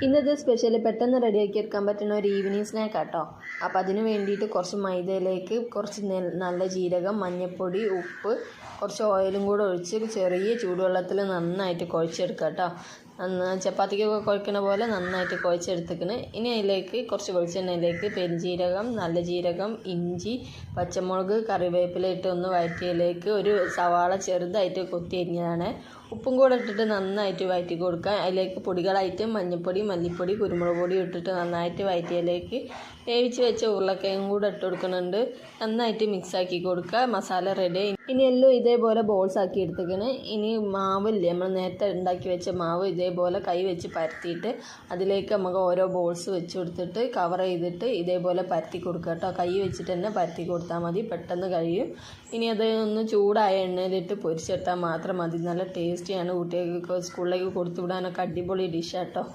ഇന്നത്തെ സ്പെഷ്യൽ പെട്ടെന്ന് റെഡിയാക്കി എടുക്കാൻ പറ്റുന്ന ഒരു ഈവനിങ് സ്നാക്ക് ആട്ടോ. അപ്പോൾ അതിന് വേണ്ടിയിട്ട് കുറച്ച് മൈദയിലേക്ക് കുറച്ച് നല്ല ജീരകം, മഞ്ഞൾപ്പൊടി, ഉപ്പ്, കുറച്ച് ഓയിലും കൂടെ ഒഴിച്ച് ചെറിയ ചൂടുവെള്ളത്തിൽ നന്നായിട്ട് കുഴച്ചെടുക്കുക കേട്ടോ. ചപ്പാത്തിക്കൊക്കെ കുഴക്കുന്ന പോലെ നന്നായിട്ട് കുഴച്ചെടുത്തേക്കണ്. ഇനി അതിലേക്ക് കുറച്ച് വെളിച്ചെണ്ണയിലേക്ക് പെരുംജീരകം, നല്ല ജീരകം, ഇഞ്ചി, പച്ചമുളക്, കറിവേപ്പില ഇട്ട് ഒന്ന് വഴറ്റിയതിലേക്ക് ഒരു സവാള ചെറുതായിട്ട് കൊത്തി അരിഞ്ഞതാണ്. ഉപ്പും കൂടെ ഇട്ടിട്ട് നന്നായിട്ട് വഴറ്റി കൊടുക്കുക. അതിലേക്ക് പൊടികളായിട്ട് മഞ്ഞൾപ്പൊടി, മല്ലിപ്പൊടി, കുരുമുളക് പൊടി ഇട്ടിട്ട് നന്നായിട്ട് വഴറ്റിയതിലേക്ക് വേവിച്ച് വെച്ച ഉരുളക്കിഴങ്ങും കൂടെ ഇട്ട് കൊടുക്കുന്നുണ്ട്. നന്നായിട്ട് മിക്സാക്കി കൊടുക്കുക. മസാല റെഡി. ഇനി എല്ലാം ഇതേപോലെ ബോൾസ് ആക്കി എടുത്തേക്കണ്. ഇനി മാവില്ലേ, നമ്മൾ നേരത്തെ ഉണ്ടാക്കി വെച്ച മാവ് ഇതേപോലെ കൈ വെച്ച് പരത്തിയിട്ട് അതിലേക്ക് നമുക്ക് ഓരോ ബോൾസ് വെച്ച് കൊടുത്തിട്ട് കവർ ചെയ്തിട്ട് ഇതേപോലെ പരത്തി കൊടുക്കുക കേട്ടോ. കൈ വെച്ചിട്ട് തന്നെ പരത്തി കൊടുത്താൽ മതി, പെട്ടെന്ന് കഴിയും. ഇനി അത് ഒന്ന് ചൂടായ എണ്ണയിലിട്ട് പൊരിച്ചെടുത്താൽ മാത്രം മതി. നല്ല ടേസ്റ്റിയാണ്. കുട്ടികൾക്ക് സ്കൂളിലേക്ക് കൊടുത്തു വിടാനൊക്കെ അടിപൊളി ഡിഷാട്ടോ.